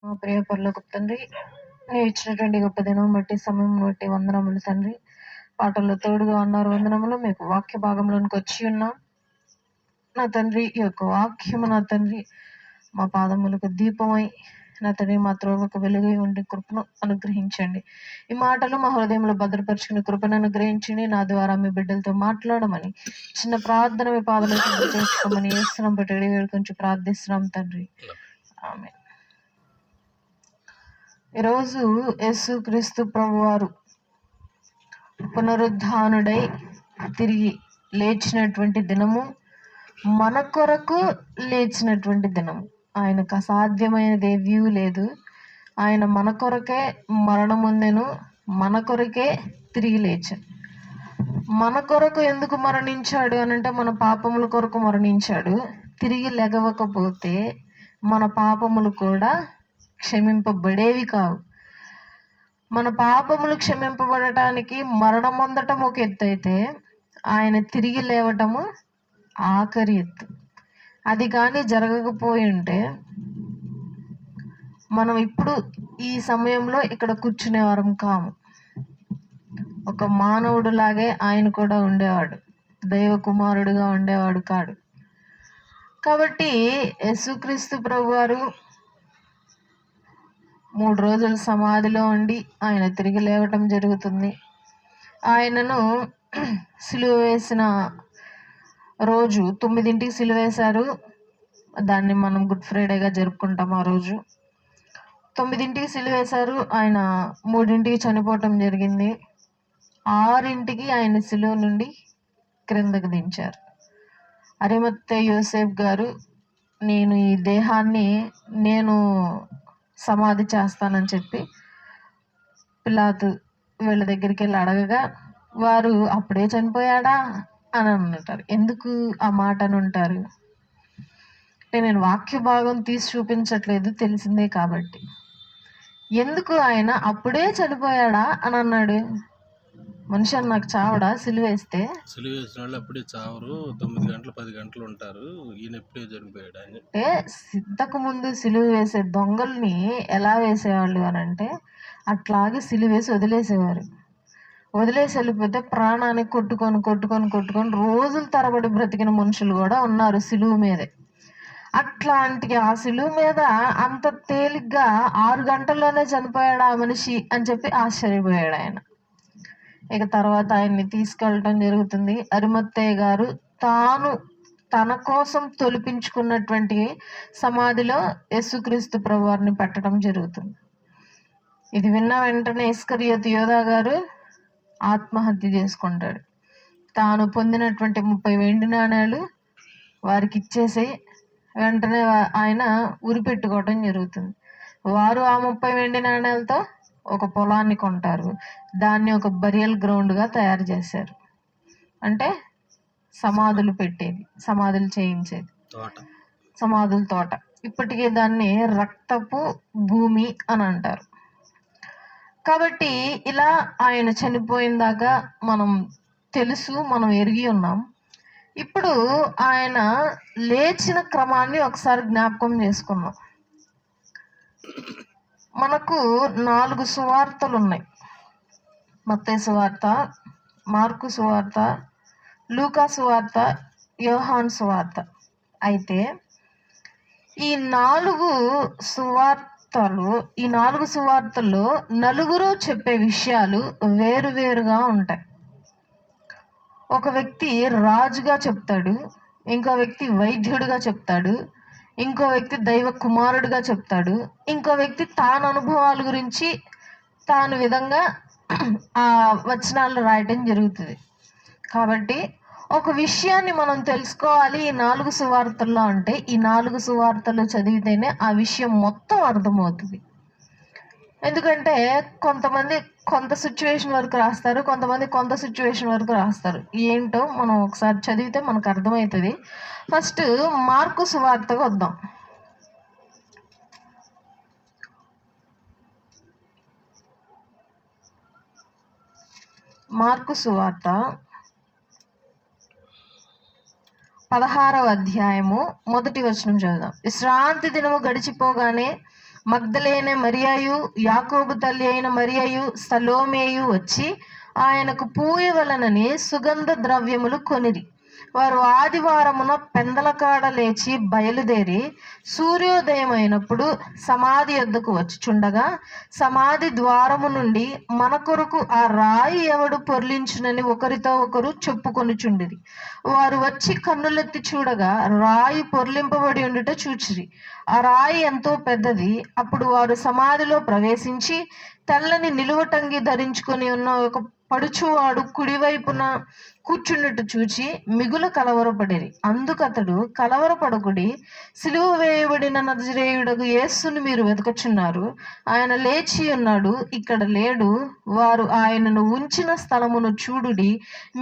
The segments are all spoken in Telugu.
మా ప్రియ పరలోకపు తండ్రి, నీవు ఇచ్చినటువంటి గొప్ప దినం బట్టి సమయం బట్టి వందనములు తండ్రి. పాటల్లో తోడుగా ఉన్నారు, వందనములు. మీకు వాక్య భాగంలోనికి వచ్చి ఉన్నాం నా తండ్రి. ఈ యొక్క వాక్యము నా తండ్రి మా పాదములకు దీపమై నా తండ్రి మా త్రోవకు వెలుగై ఉండి కృపను అనుగ్రహించండి. ఈ మాటలు మా హృదయంలో భద్రపరుచుకుని కృపను అనుగ్రహించండి. నా ద్వారా మీ బిడ్డలతో మాట్లాడమని చిన్న ప్రార్థన మీ పాదలకు చేసుకోమని వేస్తున్నాం బట్టి వేడుకొంచెం ప్రార్థిస్తున్నాం తండ్రి. ఆమె ఈరోజు యేసుక్రీస్తు ప్రభువారు పునరుద్ధానుడై తిరిగి లేచినటువంటి దినము, మన కొరకు లేచినటువంటి దినము. ఆయనకు అసాధ్యమైనది ఏదీ లేదు. ఆయన మన కొరకే మరణం పొందెను, మన కొరకే తిరిగి లేచాడు. మన కొరకు ఎందుకు మరణించాడు అనంటే మన పాపముల కొరకు మరణించాడు. తిరిగి లెగవకపోతే మన పాపములు కూడా క్షమింపబడేవి కావు. మన పాపములు క్షమింపబడటానికి మరణం పొందటం ఒక ఎత్తు అయితే, ఆయన తిరిగి లేవటము ఆఖరి ఎత్తు. అది కానీ జరగకపోయి ఉంటే మనం ఇప్పుడు ఈ సమయంలో ఇక్కడ కూర్చునేవారం కాము. ఒక మానవుడు లాగే ఆయన కూడా ఉండేవాడు, దైవ కుమారుడుగా ఉండేవాడు కాడు. కాబట్టి యేసుక్రీస్తు ప్రభువారు 3 రోజులు సమాధిలో ఉండి ఆయన తిరిగి లేవటం జరుగుతుంది. ఆయనను సిలువ వేసిన రోజు 9ంటికి సిలువ వేశారు. దాన్ని మనం గుడ్ ఫ్రైడేగా జరుపుకుంటాం. ఆ రోజు 9ంటికి సిలువ వేశారు. ఆయన 3ంటికి చనిపోవటం జరిగింది. 6ంటికి ఆయన సిలువ నుండి క్రిందకు దించారు. అరిమత్తయి యోసేఫ్ గారు, నేను ఈ దేహాన్ని సమాధి చేస్తానని చెప్పి పిలాతు వీళ్ళ దగ్గరికి వెళ్ళి అడగగా, వారు అప్పుడే చనిపోయాడా అని అంటారు. ఎందుకు ఆ మాట అని ఉంటారు? నేను వాక్య భాగం తీసి చూపించట్లేదు, తెలిసిందే కాబట్టి. ఎందుకు ఆయన అప్పుడే చనిపోయాడా అని అన్నాడు? మనిషి నాకు చావడా? సిలువేస్తే సిలువేసిన వాళ్ళు అప్పుడే చావరు, 9 గంటలు 10 గంటలు ఉంటారు. ఈయన ఎప్పుడే చనిపోయాడు అని. అంటే సిద్ధకు ముందు సిలువ వేసే దొంగల్ని ఎలా వేసేవాళ్ళు అని అంటే, అట్లాగే సిలువ వేసి వదిలేసేవారు. వదిలేసి వెళ్ళిపోతే ప్రాణాన్ని కొట్టుకొని రోజుల తరబడి బ్రతికిన మనుషులు కూడా ఉన్నారు సిలువ మీదే. అట్లాంటి ఆ సిలువ మీద అంత తేలిగ్గా 6 గంటల్లోనే చనిపోయాడు ఆ మనిషి అని చెప్పి ఆశ్చర్యపోయాడు ఆయన. ఇక తర్వాత ఆయన్ని తీసుకెళ్ళటం జరుగుతుంది. అరిమత్తయ్య గారు తన కోసం తొలిపించుకున్నటువంటి సమాధిలో యేసుక్రీస్తు ప్రభువారిని పెట్టడం జరుగుతుంది. ఇది విన్న వెంటనే ఇస్కరియోతు యోధా గారు ఆత్మహత్య చేసుకుంటాడు. తాను పొందినటువంటి 30 వెండి నాణేలు వారికి ఇచ్చేసి వెంటనే ఆయన ఉరిపెట్టుకోవటం జరుగుతుంది. వారు ఆ 30 వెండి నాణేలతో ఒక పొలాన్ని కొంటారు. దాన్ని ఒక బరియల్ గ్రౌండ్గా తయారు చేశారు. అంటే సమాధులు పెట్టేది, సమాధులు చేయించేది, సమాధుల తోట. ఇప్పటికే దాన్ని రక్తపు భూమి అని అంటారు. కాబట్టి ఇలా ఆయన చనిపోయిన దాకా మనం తెలుసు, మనం ఎరిగి ఉన్నాం. ఇప్పుడు ఆయన లేచిన క్రమాన్ని ఒకసారి జ్ఞాపకం చేసుకున్నాం. మనకు 4 సువార్తలు ఉన్నాయి. మత్తయి సువార్త, మార్కు సువార్త, లూకా సువార్త, యోహాను సువార్త. అయితే ఈ 4 సువార్తల్లో నలుగురు చెప్పే విషయాలు వేరువేరుగా ఉంటాయి. ఒక వ్యక్తి రాజుగా చెప్తాడు, ఇంకో వ్యక్తి వైద్యుడిగా చెప్తాడు, ఇంకో వ్యక్తి దైవ కుమారుడిగా చెప్తాడు, ఇంకో వ్యక్తి తాను అనుభవాల గురించి తాను విధంగా ఆ వచనాలు రాయటం జరుగుతుంది. కాబట్టి ఒక విషయాన్ని మనం తెలుసుకోవాలి ఈ 4 సువార్తల్లో అంటే, ఈ 4 సువార్తలు చదివితేనే ఆ విషయం మొత్తం అర్థమవుతుంది. ఎందుకంటే కొంతమంది కొంత సిచ్యువేషన్ వరకు రాస్తారు, కొంతమంది కొంత సిచ్యువేషన్ వరకు రాస్తారు. ఏంటో మనం ఒకసారి చదివితే మనకు అర్థమవుతుంది. ఫస్ట్ మార్కు సువార్తకు వద్దాం. మార్కు సువార్త 16వ అధ్యాయము 1వ వచనం చదువుదాం. విశ్రాంతి దినము గడిచిపోగానే మగ్దలేనే మరియయు, యాకోబు తల్లి అయిన మరియయు, సలోమేయు వచ్చి ఆయనకు పూయవలనని సుగంధ ద్రవ్యములు కొనిరి. వారు ఆదివారమున పెందలకాడ లేచి బయలుదేరి సూర్యోదయం అయినప్పుడు సమాధి యొద్దకు వచ్చుచుండగా సమాధి ద్వారము నుండి మన కొరకు ఆ రాయి ఎవడు పొర్లించునని ఒకరితో ఒకరు చెప్పుకొనుచుండిరి. వారు వచ్చి కన్నులెత్తి చూడగా రాయి పొర్లింపబడి ఉండుట చూచిరి. ఆ రాయి ఎంతో పెద్దది. అప్పుడు వారు సమాధిలో ప్రవేశించి తెల్లని నిలువటంగి ధరించుకొని ఉన్న ఒక పడుచువాడు కుడివైపున కూర్చున్నట్టు చూచి మిగుల కలవరపడిరి. అందుకతడు, కలవరపడకుడి, సిలువ వేయబడిన నజరేయుడగు యేసును మీరు వెతకుచున్నారు. ఆయన లేచి ఉన్నాడు, ఇక్కడ లేడు. వారు ఆయనను ఉంచిన స్థలమును చూడుడి.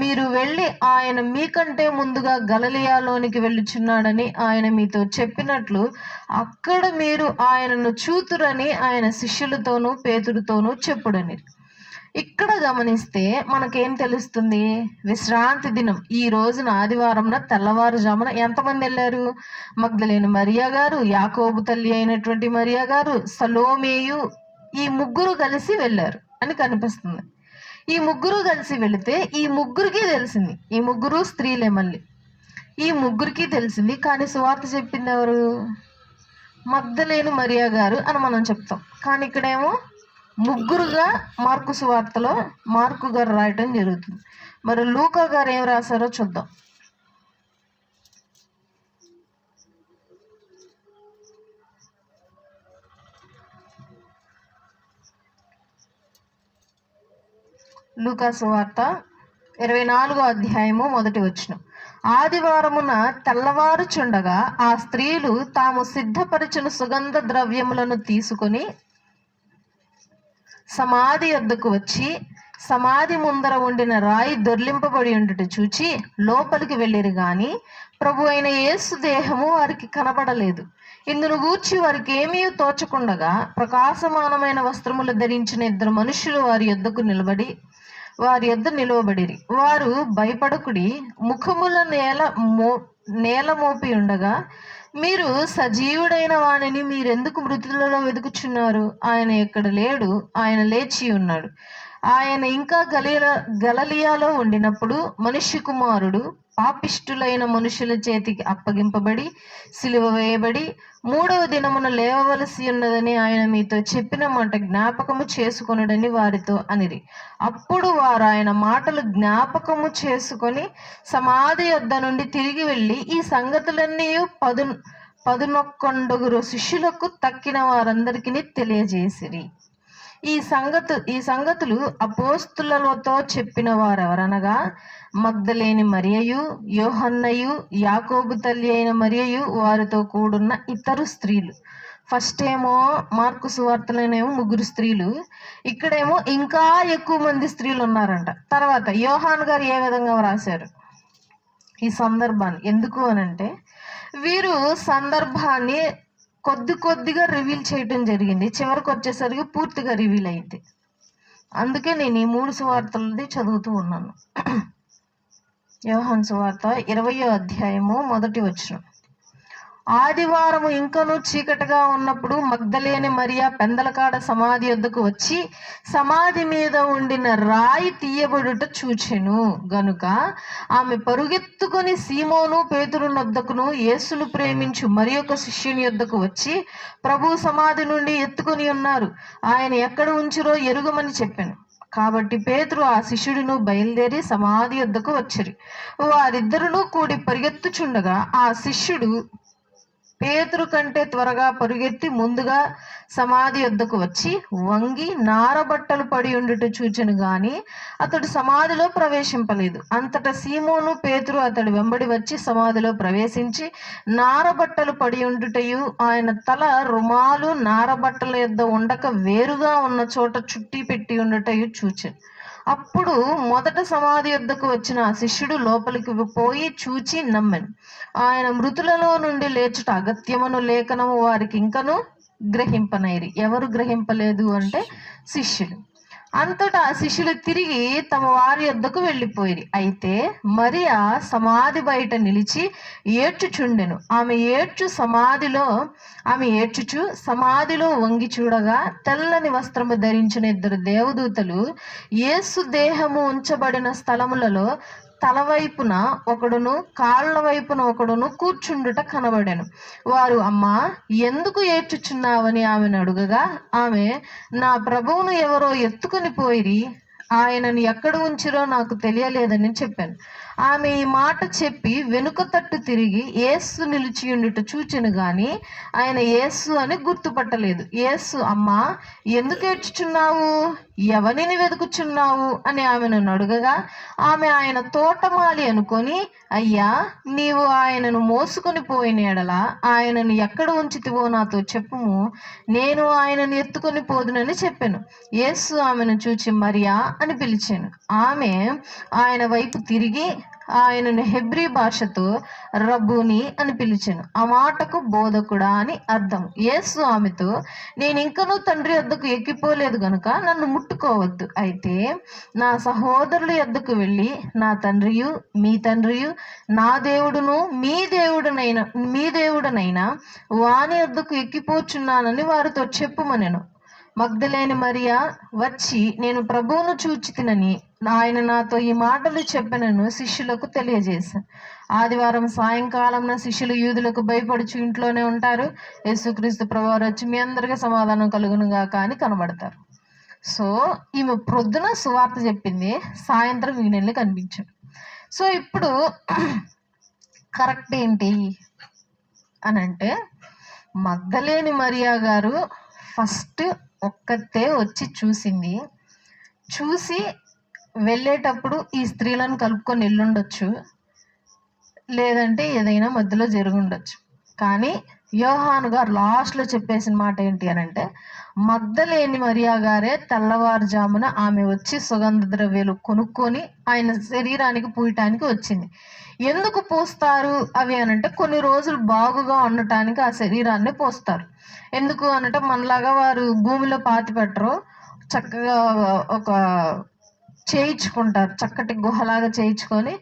మీరు వెళ్ళి ఆయన మీకంటే ముందుగా గలిలయలోనికి వెళ్ళుచున్నాడని ఆయన మీతో చెప్పినట్లు అక్కడ మీరు ఆయనను చూతురని ఆయన శిష్యులతోనూ పేతురుతోనూ చెప్పుడని. ఇక్కడ గమనిస్తే మనకేం తెలుస్తుంది? విశ్రాంతి దినం, ఈ రోజున ఆదివారంన తెల్లవారుజామున ఎంతమంది వెళ్ళారు? మగ్దలేని మరియా గారు, యాకోబు తల్లి అయినటువంటి మరియా గారు, సలోమేయు, ఈ ముగ్గురు కలిసి వెళ్ళారు అని కనిపిస్తుంది. ఈ ముగ్గురు కలిసి వెళితే ఈ ముగ్గురికి తెలిసింది, ఈ ముగ్గురు స్త్రీలే. మళ్ళీ ఈ ముగ్గురికి తెలిసింది, కానీ సువార్త చెప్పింది ఎవరు? మగ్దలేని మరియా గారు అని మనం చెప్తాం. కానీ ఇక్కడేమో ముగ్గురుగా మార్కు సువార్తలో మార్కు గారు రాయటం జరుగుతుంది. మరి లూకా గారు ఏం రాశారో చూద్దాం. లూకా సువార్త 24వ అధ్యాయము 1వ వచనం. ఆదివారమున తెల్లవారుచుండగా ఆ స్త్రీలు తాము సిద్ధపరిచిన సుగంధ ద్రవ్యములను తీసుకొని సమాధి యొద్దకు వచ్చి సమాధి ముందర ఉండిన రాయి దొర్లింపబడి ఉండుట చూచి లోపలికి వెళ్ళిరి. గాని ప్రభు అయిన యేసు దేహము వారికి కనబడలేదు. ఇందును గూర్చి వారికి ఏమీ తోచకుండగా ప్రకాశమానమైన వస్త్రములు ధరించిన ఇద్దరు మనుషులు వారి యొద్ద నిలువబడిరి. వారు, భయపడకుడి, ముఖముల నేల మోపి ఉండగా మీరు సజీవుడైన వానిని మీరెందుకు మృతులలో వెతుకుచున్నారు? ఆయన ఎక్కడ లేడు, ఆయన లేచి ఉన్నాడు. ఆయన ఇంకా గలిలయలో ఉండినప్పుడు మనుష్య కుమారుడు పాపిష్టులైన మనుషుల చేతికి అప్పగింపబడి సిలువ వేయబడి 3వ దినమున లేవవలసి ఉన్నదని ఆయన మీతో చెప్పిన మాట జ్ఞాపకము చేసుకొనుడని వారితో అనిరి. అప్పుడు వారు ఆయన మాటలు జ్ఞాపకము చేసుకొని సమాధి యొద్ద నుండి తిరిగి వెళ్ళి ఈ సంగతులన్నీ 11 శిష్యులకు తక్కిన వారందరికీ తెలియజేసిరి. ఈ సంగతులు అపోస్తులతో చెప్పిన వారెవరనగా మగ్దలేని మరియయు, యోహన్నయు, యాకోబు తల్లి అయిన మరియయు, వారితో కూడున్న ఇతరు స్త్రీలు. ఫస్ట్ ఏమో మార్కు సువార్తలోనేమో 3 స్త్రీలు, ఇక్కడేమో ఇంకా ఎక్కువ మంది స్త్రీలు ఉన్నారంట. తర్వాత యోహాన్ గారు ఏ విధంగా రాశారు ఈ సందర్భాన్ని? ఎందుకు అనంటే వీరు సందర్భాన్ని కొద్దిగా రివీల్ చేయటం జరిగింది. చివరికి వచ్చేసరికి పూర్తిగా రివీల్ అయింది. అందుకే నేను ఈ 3 సువార్తలది చదువుతూ ఉన్నాను. యోహాను సువార్త 20వ అధ్యాయము 1వ వచనం. ఆదివారము ఇంకనూ చీకటిగా ఉన్నప్పుడు మగ్దలేని మరియా పెందలకాడ సమాధి యొద్దకు వచ్చి సమాధి మీద ఉండిన రాయి తీయబడుట చూచెను గనుక ఆమె పరుగెత్తుకొని సీమోను పేతురు నొద్దకును యేసును ప్రేమించు మరి ఒక శిష్యుని యొద్దకు వచ్చి ప్రభు సమాధి నుండి ఎత్తుకొని ఉన్నారు, ఆయన ఎక్కడ ఉంచిరో ఎరుగమని చెప్పాను. కాబట్టి పేతురు ఆ శిష్యుడును బయలుదేరి సమాధి యొద్దకు వచ్చిరి. వారిద్దరును కూడి పరిగెత్తుచుండగా ఆ శిష్యుడు పేతురు కంటే త్వరగా పరుగెత్తి ముందుగా సమాధి యొద్దకు వచ్చి వంగి నారబట్టలు పడి ఉండుట చూచెను గాని అతడు సమాధిలో ప్రవేశింపలేదు. అంతటా సీమోను పేతురు అతడు వెంబడి వచ్చి సమాధిలో ప్రవేశించి నారబట్టలు పడి ఉండుటయు ఆయన తల రుమాలు నారబట్టల యొద్ద ఉండక వేరుగా ఉన్న చోట చుట్టి పెట్టి ఉండుటయు చూచెను. అప్పుడు మొదట సమాధి యొద్దకు వచ్చిన ఆ శిష్యుడు లోపలికి పోయి చూచి నమ్మెను. ఆయన మృతులలో నుండి లేచుట అగత్యమను లేఖనము వారికి ఇంకను గ్రహింపనైరి. ఎవరు గ్రహింపలేదు అంటే శిష్యుడు. అంతటా శిష్యులు తిరిగి తమ వారి యొద్దకు వెళ్ళిపోయిరి. అయితే మరియా సమాధి బయట నిలిచి ఏడ్చుచుండెను. ఆమె ఏడ్చుచు సమాధిలో వంగి చూడగా తెల్లని వస్త్రము ధరించిన 2 దేవదూతలు యేసు దేహము ఉంచబడిన స్థలములలో తల వైపున ఒకడును కాళ్ళ వైపున ఒకడును కూర్చుండుట కనబడెను. వారు, అమ్మా, ఎందుకు ఏడ్చుచున్నావని ఆమెను అడుగగా, ఆమె, నా ప్రభువును ఎవరో ఎత్తుకుని పోయిరి, ఆయనను ఎక్కడ ఉంచిరో నాకు తెలియలేదని చెప్పాను. ఆమె ఈ మాట చెప్పి వెనుక తట్టు తిరిగి యేసు నిలిచియుండుట చూచెను గాని ఆయన యేసు అని గుర్తుపట్టలేదు. యేసు, అమ్మా, ఎందుకు ఏడ్చుచున్నావు, ఎవరిని వెతుకుచున్నావు అని ఆమెను అడుగగా, ఆమె ఆయన తోటమాలి అనుకొని, అయ్యా, నీవు ఆయనను మోసుకొని పోయిన ఎడల ఆయనను ఎక్కడ ఉంచితివో నాతో చెప్పుము, నేను ఆయనను ఎత్తుకొని పోదునని చెప్పాను. యేసు ఆమెను చూచి మరియా అని పిలిచాను. ఆమె ఆయన వైపు తిరిగి ఆయనను హెబ్రీ భాషతో రబ్బూని అని పిలిచాను. ఆ మాటకు బోధకుడా అని అర్థం. యేసు ఆమెతో, నేను ఇంకనూ తండ్రి యొద్దకు ఎక్కిపోలేదు గనుక నన్ను ముట్టుకోవద్దు. అయితే నా సహోదరుల యొద్దకు వెళ్ళి నా తండ్రియు మీ తండ్రియు, నా దేవుడును మీ దేవుడనైనా వాని యొద్దకు ఎక్కిపోచున్నానని వారితో చెప్పుమనెను. మగ్దలేని మరియా వచ్చి, నేను ప్రభువును చూచితినని ఆయన నాతో ఈ మాటలు చెప్పనను శిష్యులకు తెలియజేశాను. ఆదివారం సాయంకాలం శిష్యులు యూదులకు భయపడుచు ఇంట్లోనే ఉంటారు. యేసుక్రీస్తు ప్రభువారు వచ్చి, మీ అందరికీ సమాధానం కలుగునుగా అని కనబడతారు. సో ఈమె ప్రొద్దున సువార్త చెప్పింది, సాయంత్రం ఈయనెళ్ళి కనిపించాడు. సో ఇప్పుడు కరెక్ట్ ఏంటి అని అంటే, మగ్దలేని మరియా గారు ఫస్ట్ ఒక్కతే వచ్చి చూసింది. చూసి వెళ్ళేటప్పుడు ఈ స్త్రీలను కలుపుకొని వెళ్ళుండొచ్చు, లేదంటే ఏదైనా మధ్యలో జరుగుండొచ్చు. కానీ యోహాను గారు లాస్ట్లో చెప్పేసిన మాట ఏంటి అని అంటే, మగ్దలేని మరియా గారే తెల్లవారుజామున ఆమె వచ్చి సుగంధ ద్రవ్యాలు కొనుక్కొని ఆయన శరీరానికి పూయటానికి వచ్చింది. ఎందుకు పోస్తారు అవి అనంటే, కొన్ని రోజులు బాగుగా ఉండటానికి ఆ శరీరాన్ని పోస్తారు. ఎందుకు అనంటే, మనలాగా వారు భూమిలో పాతి పెట్టరు, చక్కగా ఒక చేయించుకుంటారు, చక్కటి గుహలాగా చేయించుకొని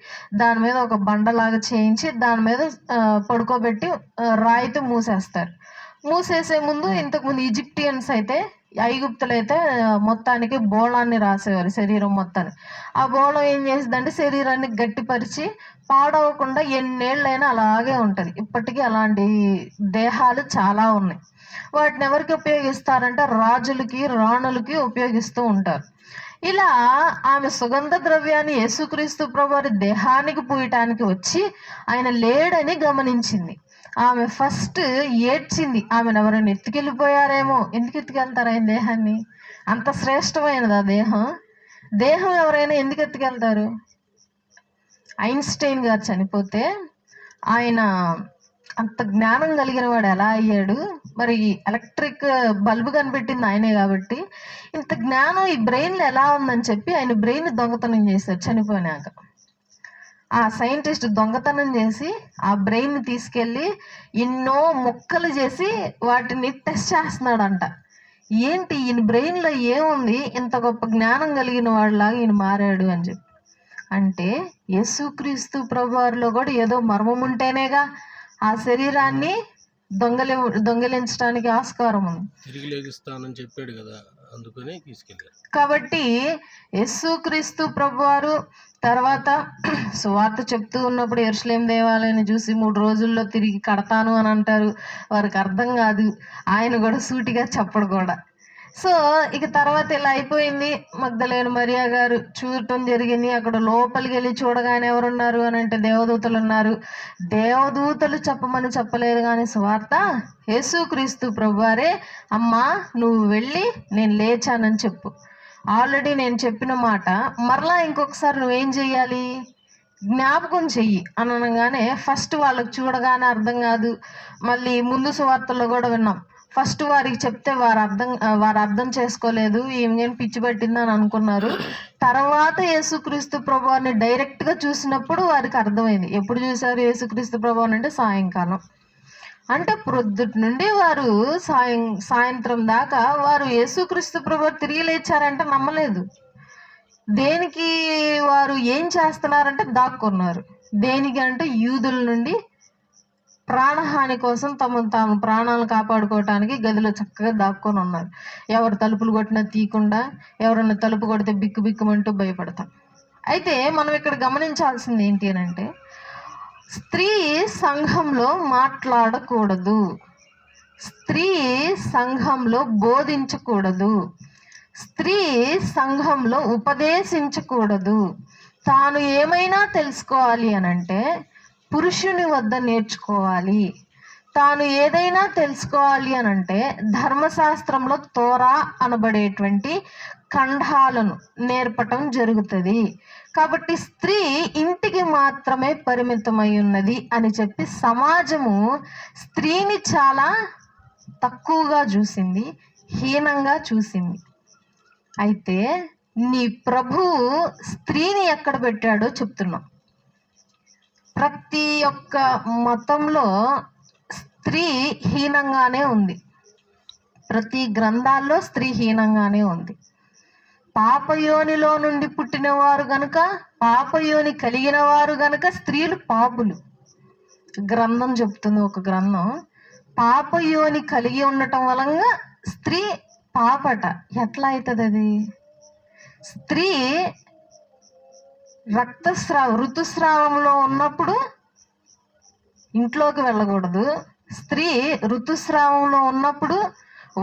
దాని మీద ఒక బండలాగా చేయించి దాని మీద పడుకోబెట్టి రాయితో మూసేస్తారు. మూసేసే ముందు ఇంతకుముందు ఈజిప్టియన్స్ అయితే, ఐగుప్తులు అయితే మొత్తానికి బోళాన్ని రాసేవారు శరీరం మొత్తాన్ని. ఆ బోళం ఏం చేసిందంటే శరీరాన్ని గట్టిపరిచి పాడవకుండా ఎన్నేళ్ళైనా అలాగే ఉంటుంది. ఇప్పటికీ అలాంటి దేహాలు చాలా ఉన్నాయి. వాటిని ఎవరికి ఉపయోగిస్తారంటే రాజులకి, రాణులకి ఉపయోగిస్తూ ఉంటారు. ఇలా ఆమె సుగంధ ద్రవ్యాన్ని యేసుక్రీస్తు ప్రభువారి దేహానికి పూయటానికి వచ్చి ఆయన లేడని గమనించింది. ఆమె ఫస్ట్ ఏడ్చింది. ఆమెను ఎవరైనా ఎత్తుకెళ్ళిపోయారేమో. ఎందుకు ఎత్తుకెళ్తారు ఆయన దేహాన్ని? అంత శ్రేష్టమైనది ఆ దేహం ఎవరైనా ఎందుకు ఎత్తుకెళ్తారు? ఐన్స్టైన్ గారు చనిపోతే ఆయన అంత జ్ఞానం కలిగిన వాడు ఎలా అయ్యాడు? మరి ఎలక్ట్రిక్ బల్బు కనిపెట్టింది ఆయనే కాబట్టి ఇంత జ్ఞానం ఈ బ్రెయిన్లో ఎలా ఉందని చెప్పి ఆయన బ్రెయిన్ దొంగతనం చేశారు చనిపోయినాక. ఆ సైంటిస్ట్ దొంగతనం చేసి ఆ బ్రెయిన్ తీసుకెళ్ళి ఎన్నో ముక్కలు చేసి వాటిని టెస్ట్ చేస్తున్నాడంట. ఏంటి ఈయన బ్రెయిన్లో ఏముంది, ఇంత గొప్ప జ్ఞానం కలిగిన వాడిలాగా ఈయన మారాడు అని చెప్పి. అంటే యేసుక్రీస్తు ప్రభువారిలో కూడా ఏదో మర్మం ఉంటేనేగా ఆ శరీరాన్ని దొంగిలించడానికి ఆస్కారం ఉంది. తిరిగి లేగిస్తానని చెప్పాడు కదా, అందుకని తీసుకెళ్ళారు. కాబట్టి యేసుక్రీస్తు ప్రభువారు తర్వాత సువార్త చెప్తూ ఉన్నప్పుడు యెరూషలేం దేవాలయాన్ని చూసి 3 రోజుల్లో తిరిగి కడతాను అని అంటారు. వారికి అర్థం కాదు, ఆయన కూడా సూటిగా చెప్పడు కూడా. సో ఇక తర్వాత ఇలా అయిపోయింది. మగ్దలేని మరియా గారు చూడటం జరిగింది. అక్కడ లోపలికి వెళ్ళి చూడగానే ఎవరున్నారు అని అంటే దేవదూతలు ఉన్నారు. దేవదూతలు చెప్పమని చెప్పలేదు కానీ సువార్త యేసుక్రీస్తు ప్రభువారే, అమ్మా నువ్వు వెళ్ళి నేను లేచానని చెప్పు. ఆల్రెడీ నేను చెప్పిన మాట మరలా ఇంకొకసారి నువ్వేం చెయ్యాలి, జ్ఞాపకం చెయ్యి అనగానే ఫస్ట్ వాళ్ళకి చూడగానే అర్థం కాదు. మళ్ళీ ముందు సువార్తల్లో కూడా విన్నాం, ఫస్ట్ వారికి చెప్తే వారు అర్థం చేసుకోలేదు, ఏం పిచ్చి పట్టిందని అనుకున్నారు. తర్వాత యేసుక్రీస్తు ప్రభువారిని డైరెక్ట్గా చూసినప్పుడు వారికి అర్థమైంది. ఎప్పుడు చూశారు యేసుక్రీస్తు ప్రభువారిని అంటే సాయంకాలం. అంటే ప్రొద్దుటి నుండి వారు సాయంత్రం దాకా వారు యేసుక్రీస్తు ప్రభు తిరిగి లేచారంటే నమ్మలేదు. దేనికి వారు ఏం చేస్తున్నారంటే దాక్కున్నారు. దేనికి అంటే యూదుల నుండి ప్రాణహాని కోసం తాము ప్రాణాలను కాపాడుకోవటానికి గదిలో చక్కగా దాక్కొని ఉన్నారు. ఎవరు తలుపులు కొట్టినా తీయకుండా, ఎవరన్నా తలుపు కొడితే బిక్కు బిక్కుమంటూ భయపడతాం. అయితే మనం ఇక్కడ గమనించాల్సింది ఏంటి అని అంటే, స్త్రీ సంఘంలో మాట్లాడకూడదు, స్త్రీ సంఘంలో బోధించకూడదు, స్త్రీ సంఘంలో ఉపదేశించకూడదు. తాను ఏమైనా తెలుసుకోవాలి అనంటే పురుషుని వద్ద నేర్చుకోవాలి. తాను ఏదైనా తెలుసుకోవాలి అనంటే ధర్మశాస్త్రంలో తోరా అనబడేటువంటి ఖండాలను నేర్పటం జరుగుతుంది. కాబట్టి స్త్రీ ఇంటికి మాత్రమే పరిమితమై ఉన్నది అని చెప్పి సమాజము స్త్రీని చాలా తక్కువగా చూసింది, హీనంగా చూసింది. అయితే నీ ప్రభువు స్త్రీని ఎక్కడ పెట్టాడో చెప్తున్నాం. ప్రతి ఒక్క మతంలో స్త్రీ హీనంగానే ఉంది. ప్రతి గ్రంథాల్లో స్త్రీ హీనంగానే ఉంది. పాపయోనిలో నుండి పుట్టినవారు గనుక, పాపయోని కలిగిన వారు గనుక స్త్రీలు పాపులు. గ్రంథం చెప్తుంది, ఒక గ్రంథం, పాపయోని కలిగి ఉండటం వలన స్త్రీ పాపట. ఎట్లా అవుతుంది అది? స్త్రీ ఋతుస్రావంలో ఉన్నప్పుడు ఇంట్లోకి వెళ్ళకూడదు. స్త్రీ ఋతుస్రావంలో ఉన్నప్పుడు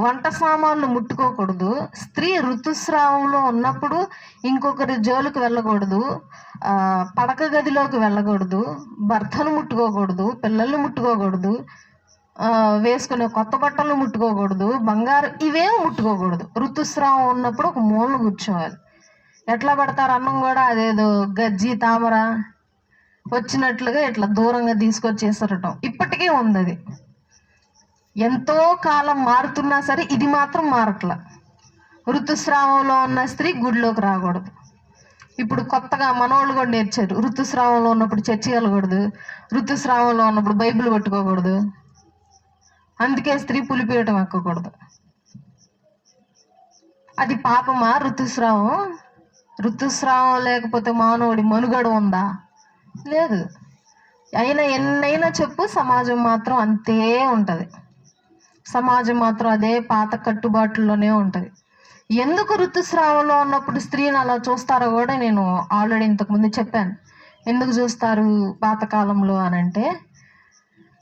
వంట సామాన్లు ముట్టుకోకూడదు. స్త్రీ ఋతుస్రావంలో ఉన్నప్పుడు ఇంకొకరి జోలికి వెళ్ళకూడదు, పడక గదిలోకి వెళ్ళకూడదు, భర్తను ముట్టుకోకూడదు, పిల్లల్ని ముట్టుకోకూడదు, వేసుకునే కొత్త బట్టలు ముట్టుకోకూడదు, బంగారు ఇవేం ముట్టుకోకూడదు. ఋతుస్రావం ఉన్నప్పుడు ఒక మూలను కూర్చోవాలి. ఎట్లా పడతారు అన్నం కూడా, అదేదో గజ్జి తామర వచ్చినట్లుగా ఇట్లా దూరంగా తీసుకొచ్చేసరటం ఇప్పటికే ఉంది. అది ఎంతో కాలం మారుతున్నా సరే ఇది మాత్రం మారట్ల. ఋతుస్రావంలో ఉన్న స్త్రీ గుడిలోకి రాకూడదు. ఇప్పుడు కొత్తగా మనోళ్ళు కూడా నేర్చారు, ఋతుస్రావంలో ఉన్నప్పుడు చర్చి వెళ్ళకూడదు, ఋతుస్రావంలో ఉన్నప్పుడు బైబిల్ పట్టుకోకూడదు, అందుకే స్త్రీ పులిపేయటం ఎక్కకూడదు. అది పాపమా? ఋతుస్రావం లేకపోతే మానవుడి మనుగడ ఉందా? లేదు. అయినా ఎన్నైనా చెప్పు, సమాజం మాత్రం అంతే ఉంటుంది. సమాజం మాత్రం అదే పాత కట్టుబాట్లలోనే ఉంటుంది. ఎందుకు ఋతుస్రావంలో ఉన్నప్పుడు స్త్రీని అలా చూస్తారో కూడా నేను ఆల్రెడీ ఇంతకుముందు చెప్పాను. ఎందుకు చూస్తారు పాతకాలంలో అనంటే,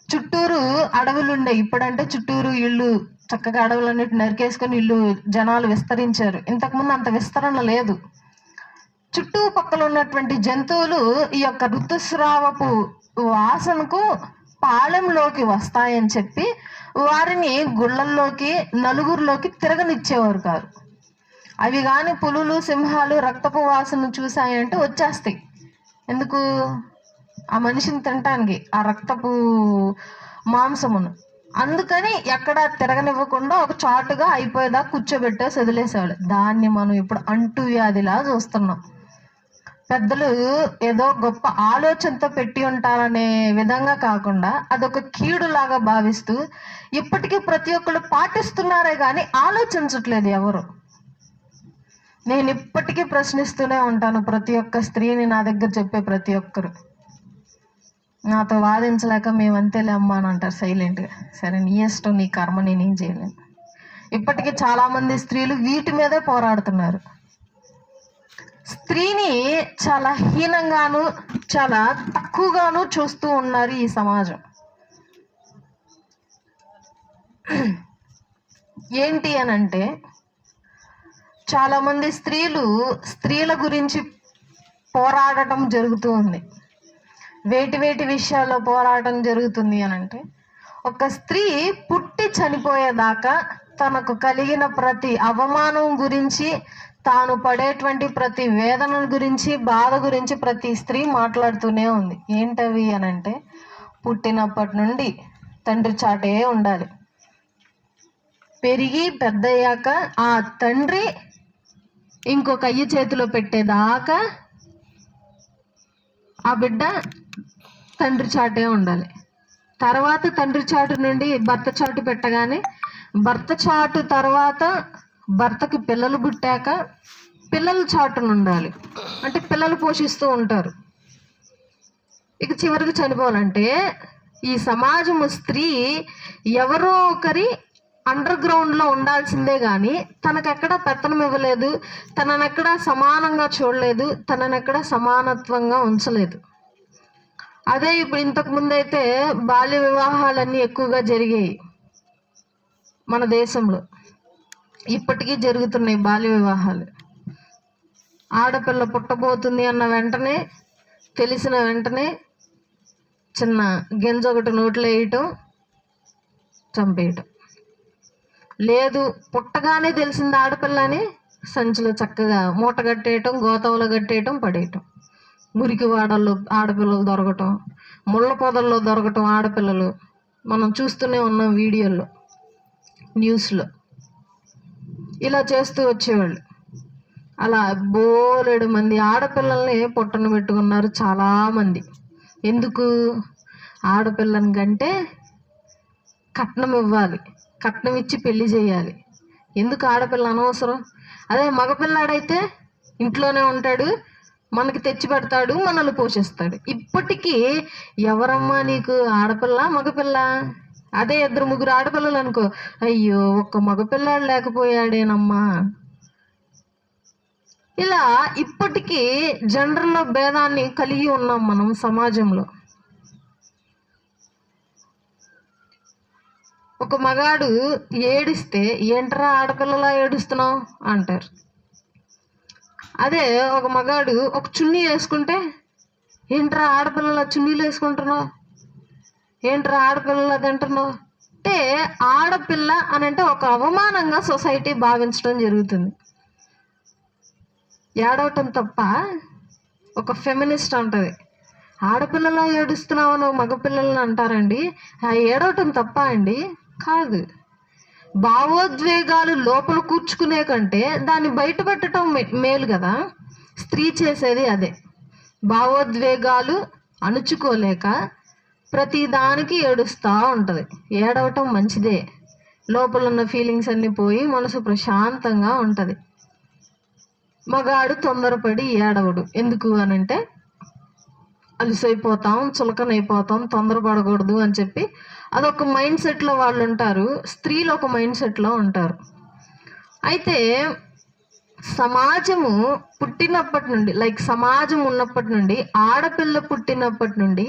చుట్టూరు అడవులు ఉండే. ఇప్పుడంటే చుట్టూరు ఇళ్ళు చక్కగా అడవులన్నిటి నరికేసుకొని ఇల్లు జనాలు విస్తరించారు. ఇంతకుముందు అంత విస్తరణ లేదు. చుట్టుపక్కల ఉన్నటువంటి జంతువులు ఈ యొక్క ఋతుస్రావపు వాసనకు పాలెంలోకి వస్తాయని చెప్పి వారిని గుళ్ళల్లోకి, నలుగురిలోకి తిరగనిచ్చేవారు కాదు. అవి కానీ పులులు, సింహాలు రక్తపు వాసన చూసాయంటే వచ్చేస్తాయి. ఎందుకు? ఆ మనిషిని తినటానికి, ఆ రక్తపు మాంసమును. అందుకని ఎక్కడ తిరగనివ్వకుండా ఒక చాటుగా అయిపోయేదాకా కూర్చోబెట్టేసి వదిలేసేవాళ్ళు. దాన్ని మనం ఇప్పుడు అంటు వ్యాధిలా చూస్తున్నాం. పెద్దలు ఏదో గొప్ప ఆలోచనతో పెట్టి ఉంటారనే విధంగా కాకుండా అదొక కీడులాగా భావిస్తూ ఇప్పటికీ ప్రతి ఒక్కరు పాటిస్తున్నారే కానీ ఆలోచించట్లేదు ఎవరు. నేను ఇప్పటికీ ప్రశ్నిస్తూనే ఉంటాను ప్రతి ఒక్క స్త్రీని, నా దగ్గర చెప్పే ప్రతి ఒక్కరు. నాతో వాదించలేక మేమంతేలే అమ్మా అని అంటారు సైలెంట్గా. సరే, నీ ఇష్టం, నీ కర్మ, నేనేం చేయలేను. ఇప్పటికీ చాలామంది స్త్రీలు వీటి మీదే పోరాడుతున్నారు. స్త్రీని చాలా హీనంగాను, చాలా తక్కువగాను చూస్తూ ఉన్నారు ఈ సమాజం. ఏంటి అనంటే, చాలామంది స్త్రీల గురించి పోరాడటం జరుగుతూ ఉంది. వేటి విషయాల్లో పోరాటం జరుగుతుంది అనంటే, ఒక స్త్రీ పుట్టి చనిపోయేదాకా తనకు కలిగిన ప్రతి అవమానం గురించి, తాను పడేటువంటి ప్రతి వేదన గురించి, బాధ గురించి ప్రతి స్త్రీ మాట్లాడుతూనే ఉంది. ఏంటవి అనంటే, పుట్టినప్పటి నుండి తండ్రి చాటే ఉండాలి. పెరిగి పెద్దయ్యాక ఆ తండ్రి ఇంకొక అయ్య చేతిలో పెట్టేదాకా ఆ బిడ్డ తండ్రి చాటే ఉండాలి. తర్వాత తండ్రి చాటు నుండి భర్త చాటు పెట్టగానే, భర్త చాటు తర్వాత భర్తకి పిల్లలు పుట్టాక పిల్లల చాటును ఉండాలి. అంటే పిల్లలు పోషిస్తూ ఉంటారు. ఇక చివరికి చనిపోవాలంటే ఈ సమాజము స్త్రీ ఎవరో ఒకరి అండర్ గ్రౌండ్లో ఉండాల్సిందే కానీ తనకెక్కడ పెత్తనం ఇవ్వలేదు, తననెక్కడ సమానంగా చూడలేదు, తననెక్కడ సమానత్వంగా ఉంచలేదు. అదే ఇప్పుడు ఇంతకు ముందైతే బాల్య వివాహాలన్నీ ఎక్కువగా జరిగాయి మన దేశంలో. ఇప్పటికీ జరుగుతున్నాయి బాల్య వివాహాలు. ఆడపిల్ల పుట్టబోతుంది అన్న వెంటనే, తెలిసిన వెంటనే చిన్న గింజ ఒకటి నోట్లో వేయటం, చంపేయటం. లేదు, పుట్టగానే తెలిసింది ఆడపిల్ల అని సంచిలో చక్కగా మూట కట్టేయటం, గోతంలో కట్టేయటం, పడేయటం. మురికి వాడల్లో ఆడపిల్లలు దొరకటం, ముళ్ళ పొదల్లో దొరకటం ఆడపిల్లలు మనం చూస్తూనే ఉన్నాం వీడియోల్లో, న్యూస్లో. ఇలా చేస్తూ వచ్చేవాళ్ళు. అలా బోలెడు మంది ఆడపిల్లల్ని పొట్టన పెట్టుకున్నారు చాలామంది. ఎందుకు? ఆడపిల్లని కంటే కట్నం ఇవ్వాలి, కట్నం ఇచ్చి పెళ్లి చేయాలి. ఎందుకు ఆడపిల్ల అనవసరం? అదే మగపిల్లాడైతే ఇంట్లోనే ఉంటాడు, మనకి తెచ్చి పెడతాడు, మనల్ని పోషిస్తాడు. ఇప్పటికీ ఎవరమ్మా నీకు ఆడపిల్ల మగపిల్ల? అదే 2-3 ఆడపిల్లలు అనుకో, అయ్యో ఒక్క మగపిల్లాడు లేకపోయాడేనమ్మా. ఇలా ఇప్పటికీ జెండర్లో భేదాన్ని కలిగి ఉన్నాం మనం సమాజంలో. ఒక మగాడు ఏడిస్తే ఏంట్రా ఆడపిల్లలా ఏడుస్తున్నావు అంటారు. అదే ఒక మగాడు ఒక చున్నీ వేసుకుంటే ఏంట్రా ఆడపిల్లల చున్నీలు వేసుకుంటున్నావు, ఏంట్రా ఆడపిల్లల తింటున్నావు అంటే, ఆడపిల్ల అని అంటే ఒక అవమానంగా సొసైటీ భావించడం జరుగుతుంది. ఏడవటం తప్ప. ఒక ఫెమినిస్ట్ అంటది, ఆడపిల్లలా ఏడుస్తున్నావు నువ్వు మగపిల్లలని అంటారండి, ఏడవటం తప్ప అండి? కాదు. భావోద్వేగాలు లోపల కూర్చుకునే కంటే దాన్ని బయటపెట్టడం మేలు కదా. స్త్రీ చేసేది అదే. భావోద్వేగాలు అణుచుకోలేక ప్రతి దానికి ఏడుస్తూ ఉంటుంది. ఏడవటం మంచిదే, లోపల ఉన్న ఫీలింగ్స్ అన్నీ పోయి మనసు ప్రశాంతంగా ఉంటుంది. మగాడు తొందరపడి ఏడవడు. ఎందుకు అనంటే అలసైపోతాం, చులకనైపోతాం, తొందరపడకూడదు అని చెప్పి అదొక మైండ్ సెట్లో వాళ్ళు ఉంటారు. స్త్రీలు ఒక మైండ్ సెట్లో ఉంటారు. అయితే సమాజము పుట్టినప్పటి నుండి, సమాజం ఉన్నప్పటి నుండి, ఆడపిల్ల పుట్టినప్పటి నుండి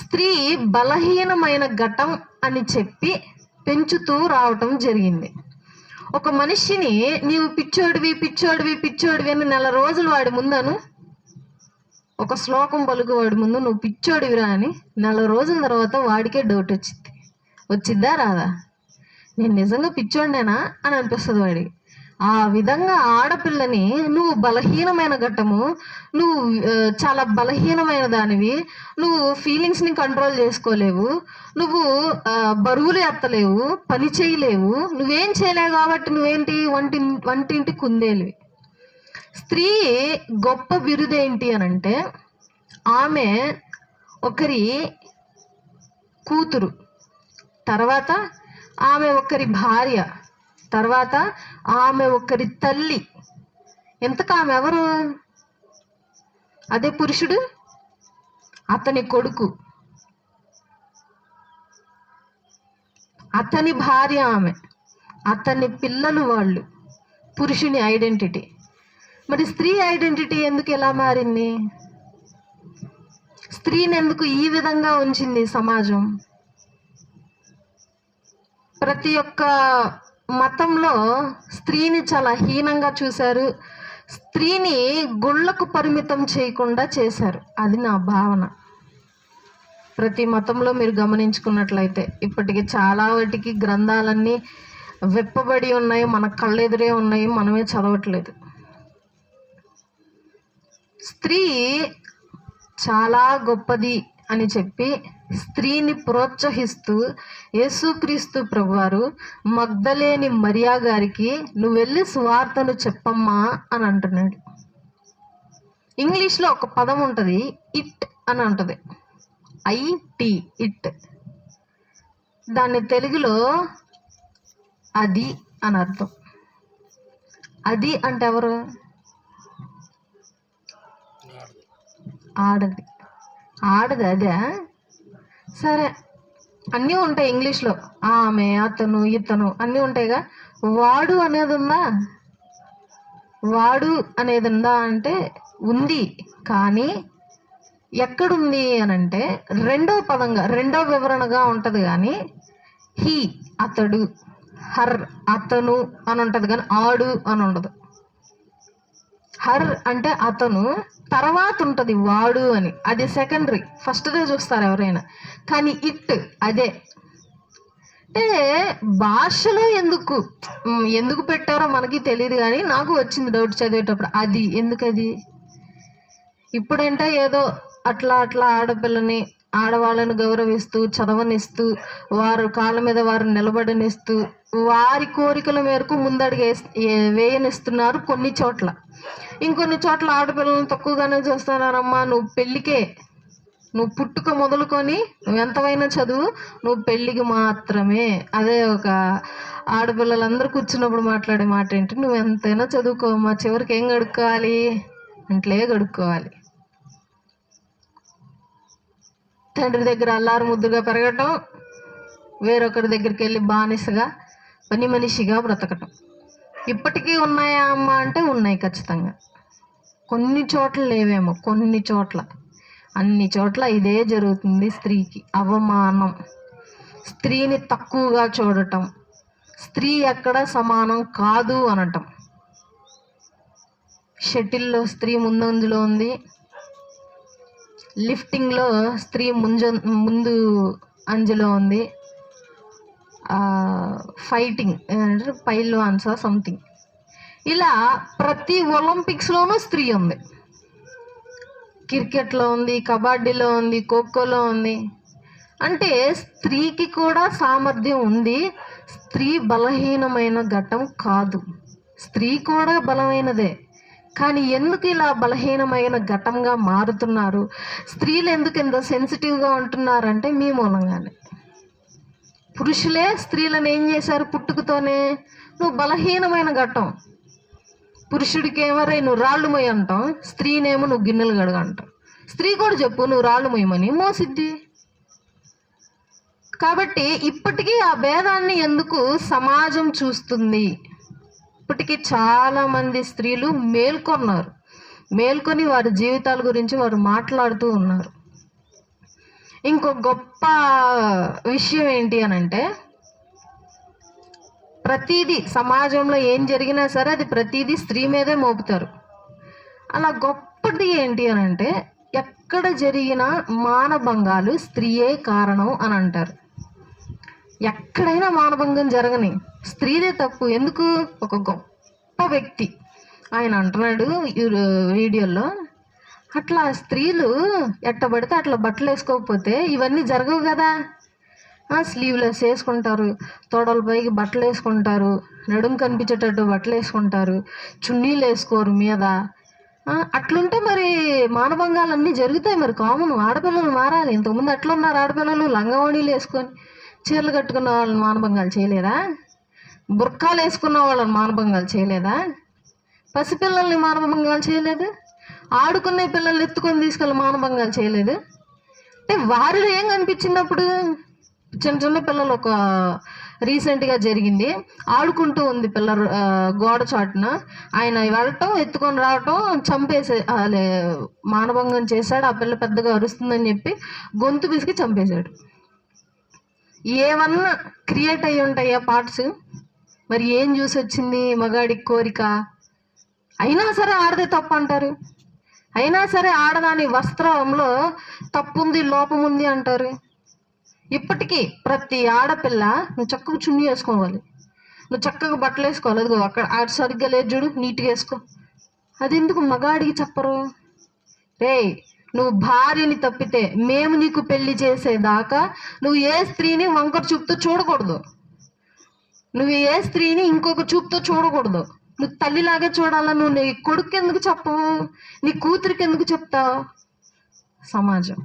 స్త్రీ బలహీనమైన ఘటం అని చెప్పి పెంచుతూ రావటం జరిగింది. ఒక మనిషిని నీవు పిచ్చోడివి పిచ్చోడివి పిచ్చోడివి అని 4 రోజులు వాడి ముందను ఒక శ్లోకం పలుకు వాడి ముందు నువ్వు పిచ్చోడివిరా అని 4 రోజుల తర్వాత వాడికే డౌట్ వచ్చిద్దా రాదా? నేను నిజంగా పిచ్చోడినేనా అని అనిపిస్తుంది వాడికి. ఆ విధంగా ఆడపిల్లని నువ్వు బలహీనమైన ఘట్టము, నువ్వు చాలా బలహీనమైన దానివి, నువ్వు ఫీలింగ్స్ని కంట్రోల్ చేసుకోలేవు, నువ్వు బరువులు ఎత్తలేవు, పని చేయలేవు, నువ్వేం చేయలేవు కాబట్టి నువ్వేంటి వంటింటి కుందేలివి. స్త్రీ గొప్ప బిరుదేంటి అనంటే ఆమె ఒకరి కూతురు, తర్వాత ఆమె ఒకరి భార్య, తర్వాత ఆమె ఒకరి తల్లి. ఎంతకు ఆమె ఎవరు? అదే పురుషుడు అతని కొడుకు, అతని భార్య ఆమె, అతని పిల్లలు వాళ్ళు. పురుషుని ఐడెంటిటీ. మరి స్త్రీ ఐడెంటిటీ ఎందుకు ఎలా మారింది? స్త్రీని ఎందుకు ఈ విధంగా ఉంచింది సమాజం? ప్రతి ఒక్క మతంలో స్త్రీని చాలా హీనంగా చూశారు. స్త్రీని గుళ్ళకు పరిమితం చేయకుండా చేశారు. అది నా భావన. ప్రతి మతంలో మీరు గమనించుకున్నట్లయితే ఇప్పటికి చాలా వాటికి గ్రంథాలన్నీ విప్పబడి ఉన్నాయి, మన కళ్ళెదురే ఉన్నాయి, మనమే చదవట్లేదు. స్త్రీ చాలా గొప్పది అని చెప్పి స్త్రీని ప్రోత్సహిస్తూ యేసుక్రీస్తు ప్రభువారు మగ్దలేని మరియా గారికి నువ్వు వెళ్ళి సువార్తను చెప్పమ్మా అని అంటున్నాడు. ఇంగ్లీష్లో ఒక పదం ఉంటుంది, ఇట్ అని ఉంటుంది, IT, ఇట్. దాన్ని తెలుగులో అది అని అర్థం. అది అంటే ఎవరు? ఆడది. ఆడది అదే. సరే, అన్నీ ఉంటాయి ఇంగ్లీష్లో, ఆమె, అతను, ఇతను అన్నీ ఉంటాయిగా. వాడు అనేది ఉందా? వాడు అనేది ఉందా అంటే ఉంది. కానీ ఎక్కడుంది అని అంటే రెండో పదంగా, రెండో వివరణగా ఉంటుంది. కానీ హీ అతడు, హర్ అతను అని ఉంటుంది, కానీ ఆడు అని ఉండదు. హర్ అంటే అతను, తర్వాత ఉంటుంది వాడు అని, అది సెకండరీ, ఫస్ట్దే చూస్తారు ఎవరైనా. కానీ ఇట్ అదే. అంటే భాషలో ఎందుకు పెట్టారో మనకి తెలియదు, కానీ నాకు వచ్చింది డౌట్ చదివేటప్పుడు, అది ఎందుకది. ఇప్పుడంటే ఏదో అట్లా ఆడవాళ్ళని గౌరవిస్తూ, చదవనిస్తూ, వారు కాళ్ళ మీద వారు నిలబడనిస్తూ, వారి కోరికల మేరకు ముందడుగు వేయనిస్తున్నారు కొన్ని చోట్ల. ఇంకొన్ని చోట్ల ఆడపిల్లలను తక్కువగానే చూస్తున్నారమ్మా. నువ్వు పుట్టుక మొదలుకొని నువ్వు ఎంతవైనా చదువు, నువ్వు పెళ్ళికి మాత్రమే. అదే ఒక ఆడపిల్లలందరూ కూర్చున్నప్పుడు మాట్లాడే మాట ఏంటి, నువ్వు ఎంతైనా చదువుకోమ్మా, చివరికి ఏం గడుక్కోవాలి, ఇంట్లే గడుక్కోవాలి. తండ్రి దగ్గర అల్లారు ముద్దుగా పెరగటం, వేరొకరి దగ్గరికి వెళ్ళి బానిసగా, పని మనిషిగా బ్రతకటం. ఇప్పటికీ ఉన్నాయా అమ్మ అంటే ఉన్నాయి ఖచ్చితంగా. కొన్ని చోట్ల లేవేమో, కొన్ని చోట్ల. అన్ని చోట్ల ఇదే జరుగుతుంది. స్త్రీకి అవమానం, స్త్రీని తక్కువగా చూడటం, స్త్రీ ఎక్కడ సమానం కాదు అనటం. షటిల్లో స్త్రీ ముందంజలో ఉంది, లిఫ్టింగ్లో స్త్రీ ముందు అంజలో ఉంది, ఫైటింగ్ పైల్వాన్సా సంథింగ్, ఇలా ప్రతి ఒలింపిక్స్లోనూ స్త్రీ ఉంది. క్రికెట్లో ఉంది, కబడ్డీలో ఉంది, ఖోఖోలో ఉంది. అంటే స్త్రీకి కూడా సామర్థ్యం ఉంది. స్త్రీ బలహీనమైన ఘట్టం కాదు, స్త్రీ కూడా బలమైనదే. కానీ ఎందుకు ఇలా బలహీనమైన ఘట్టంగా మారుతున్నారు, స్త్రీలు ఎందుకు ఇంత సెన్సిటివ్గా ఉంటున్నారంటే మీ మూలంగానే. పురుషులే స్త్రీలను ఏం చేశారు, పుట్టుకతోనే నువ్వు బలహీనమైన ఘట్టం. పురుషుడికి ఏమరే నువ్వు రాళ్ళు మొయ్యి అంటాం, స్త్రీనేమో నువ్వు గిన్నెలు గడగంటాం. స్త్రీ కూడా చెప్పు నువ్వు రాళ్ళు మొయ్యమని, మోసిద్ది. కాబట్టి ఇప్పటికీ ఆ భేదాన్ని ఎందుకు సమాజం చూస్తుంది. ఇప్పటికీ చాలా మంది స్త్రీలు మేల్కొని వారి జీవితాల గురించి వారు మాట్లాడుతూ ఉన్నారు. ఇంకో గొప్ప విషయం ఏంటి అనంటే, ప్రతిదీ సమాజంలో ఏం జరిగినా సరే అది ప్రతిదీ స్త్రీ మీదే మోపుతారు. అలా గొప్పది ఏంటి అనంటే, ఎక్కడ జరిగిన మానభంగాలు స్త్రీయే కారణం అని అంటారు. ఎక్కడైనా మానభంగం జరగని స్త్రీదే తప్పు. ఎందుకు? ఒక గొప్ప వ్యక్తి ఆయన అంటున్నాడు ఈ వీడియోలో, అట్లా స్త్రీలు ఎట్టబడితే అట్లా బట్టలు వేసుకోకపోతే ఇవన్నీ జరగవు కదా. స్లీవ్లెస్ వేసుకుంటారు, తోడల పైకి బట్టలు వేసుకుంటారు, నడుము కనిపించేటట్టు బట్టలు వేసుకుంటారు, చున్నీలు వేసుకోరు మీద. అట్లుంటే మరి మానభంగాలన్నీ జరుగుతాయి. మరి కామన్, ఆడపిల్లలు మారాలి. ఇంతకుముందు అట్లా ఉన్నారు ఆడపిల్లలు, లంగావణీలు వేసుకొని చీరలు కట్టుకున్న వాళ్ళని మానభంగాలు చేయలేదా? బుర్కాలు వేసుకున్న వాళ్ళని మానభంగాలు చేయలేదా? పసిపిల్లల్ని మానభంగాలు చేయలేదు? ఆడుకునే పిల్లల్ని ఎత్తుకొని తీసుకెళ్ళి మానభంగాలు చేయలేదు? అంటే వారిలో ఏం కనిపించినప్పుడు, చిన్న పిల్లలు ఒక రీసెంట్గా జరిగింది, ఆడుకుంటూ ఉంది పిల్ల గోడ చాటున, ఆయన వెళ్ళటం ఎత్తుకొని రావటం మానభంగం చేశాడు. ఆ పిల్ల పెద్దగా అరుస్తుందని చెప్పి గొంతు పిసికి చంపేశాడు. ఏమన్నా క్రియేట్ అయ్యి ఉంటాయా పార్ట్స్? మరి ఏం చూసి వచ్చింది మగాడికి కోరిక? అయినా సరే ఆడదే తప్పు అంటారు, అయినా సరే ఆడదాని వస్త్రంలో తప్పుంది, లోపం ఉంది అంటారు. ఇప్పటికీ ప్రతి ఆడపిల్ల నువ్వు చక్కగా చున్నీ వేసుకోవాలి, నువ్వు చక్కగా బట్టలు వేసుకోవాలి, అదిగో అక్కడ ఆడ సరిగ్గా లేదు చూడు, నీట్గా వేసుకో. అది ఎందుకు మగాడికి చెప్పరు? నువ్వు భార్యని తప్పితే మేము నీకు పెళ్లి చేసేదాకా నువ్వు ఏ స్త్రీని వంకర చూపుతో చూడకూడదు, నువ్వు ఏ స్త్రీని ఇంకొక చూపుతో చూడకూడదు. నువ్వు తల్లిలాగే చూడాలా. నువ్వు నీ కొడుకు ఎందుకు చెప్పవు, నీ కూతురికి ఎందుకు చెప్తావు? సమాజం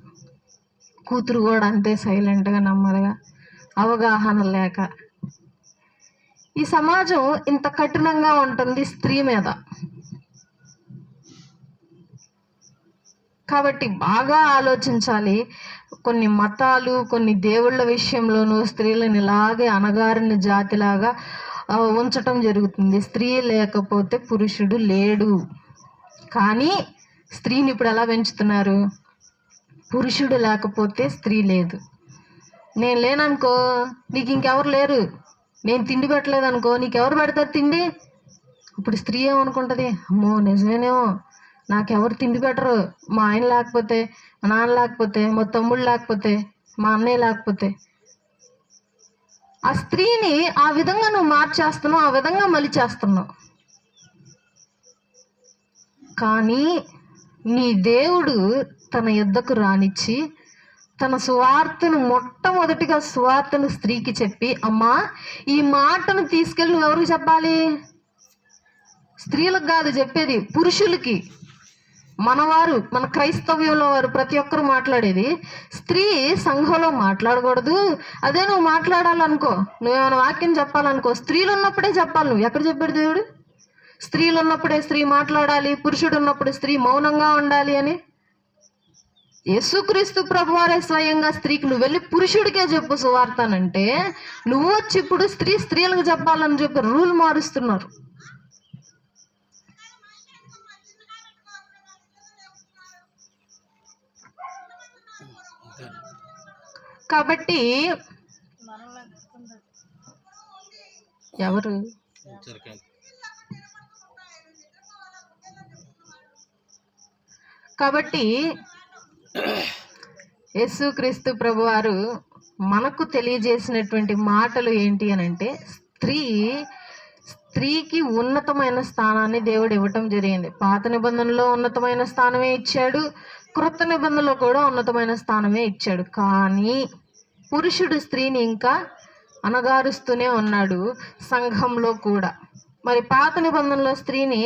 కూతురు కూడా అంతే సైలెంట్గా నెమ్మదిగా అవగాహన లేక. ఈ సమాజం ఇంత కఠినంగా ఉంటుంది స్త్రీ మీద. కాబట్టి బాగా ఆలోచించాలి. కొన్ని మతాలు, కొన్ని దేవుళ్ళ విషయంలోనూ స్త్రీలను ఇలాగే అణగారిన జాతిలాగా ఉంచటం జరుగుతుంది. స్త్రీ లేకపోతే పురుషుడు లేడు. కానీ స్త్రీని ఇప్పుడు ఎలా పెంచుతున్నారు? పురుషుడు లేకపోతే స్త్రీ లేదు. నేను లేననుకో నీకు ఇంకెవరు లేరు. నేను తిండి పెట్టలేదు అనుకో నీకెవరు పెడతారు తిండి? ఇప్పుడు స్త్రీ ఏమనుకుంటుంది, అమ్మో నిజమేనేమో, నాకెవరు తిండి పెట్టరు, మా ఆయన లేకపోతే, మా నాన్న లేకపోతే, మా తమ్ముడు లేకపోతే, మా అన్నయ్య లేకపోతే. ఆ స్త్రీని ఆ విధంగా నువ్వు మార్చేస్తున్నావు, ఆ విధంగా మలిచేస్తున్నావు. కానీ నీ దేవుడు తన యుద్ధకు రానిచ్చి తన సువార్తను మొట్టమొదటిగా సువార్తను స్త్రీకి చెప్పి, అమ్మా ఈ మాటను తీసుకెళ్ళి నువ్వు ఎవరికి చెప్పాలి? స్త్రీలకు కాదు చెప్పేది, పురుషులకి. మనవారు, మన క్రైస్తవ్యంలో వారు ప్రతి ఒక్కరు మాట్లాడేది స్త్రీ సంఘంలో మాట్లాడకూడదు. అదే నువ్వు మాట్లాడాలనుకో, నువ్వేమైనా వాక్యం చెప్పాలనుకో, స్త్రీలు ఉన్నప్పుడే చెప్పాలి. నువ్వు ఎక్కడ చెప్పాడు దేవుడు? స్త్రీలు ఉన్నప్పుడే స్త్రీ మాట్లాడాలి, పురుషుడు ఉన్నప్పుడు స్త్రీ మౌనంగా ఉండాలి అని. యేసుక్రీస్తు ప్రభువారే స్వయంగా స్త్రీకి నువ్వు వెళ్ళి పురుషుడికే చెప్పు సువార్తనంటే, నువ్వు వచ్చి ఇప్పుడు స్త్రీలకు చెప్పాలని చెప్పి రూల్ మారుస్తున్నారు. కాబట్టి ఎవరు కాబట్టి యేసుక్రీస్తు ప్రభువారు మనకు తెలియజేసినటువంటి మాటలు ఏంటి అని అంటే, స్త్రీకి ఉన్నతమైన స్థానాన్ని దేవుడు ఇవ్వటం జరిగింది. పాత నిబంధనలో ఉన్నతమైన స్థానమే ఇచ్చాడు, క్రొత్త నిబంధనలో కూడా ఉన్నతమైన స్థానమే ఇచ్చాడు. కానీ పురుషుడు స్త్రీని ఇంకా అణగారుస్తూనే ఉన్నాడు, సంఘంలో కూడా. మరి పాత నిబంధనలో స్త్రీని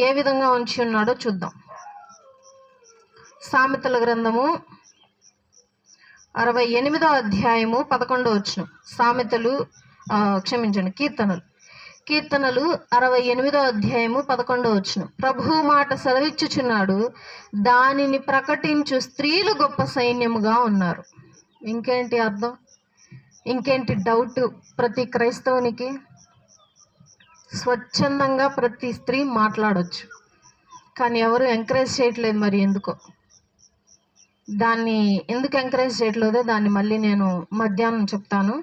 ఏ విధంగా ఉంచి ఉన్నాడో చూద్దాం. సామెతల గ్రంథము 68వ అధ్యాయము 11వ వచనం. కీర్తనలు 68వ అధ్యాయము 11వ వచనం. ప్రభువు మాట సెలవిచ్చుచున్నాడు, దానిని ప్రకటించు స్త్రీలు గొప్ప సైన్యముగా ఉన్నారు. ఇంకేంటి అర్థం? ఇంకేంటి డౌట్? ప్రతి క్రైస్తవునికి స్వచ్ఛందంగా ప్రతి స్త్రీ మాట్లాడొచ్చు, కానీ ఎవరు ఎంకరేజ్ చేయట్లేదు. మరి ఎందుకో? దాన్ని ఎందుకు ఎంకరేజ్ చేయట్లేదో దాన్ని మళ్ళీ నేను మధ్యాహ్నం చెప్తాను.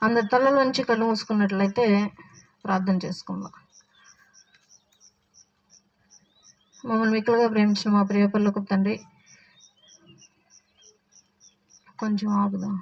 అందరి తలలోంచి కళ్ళు మూసుకున్నట్లయితే ప్రార్థన చేసుకుందాం. మమ్మల్ని మిక్కులుగా ప్రేమించిన మా ప్రియ పరలోకపు తండ్రి, కొంచెం ఆపుదాం.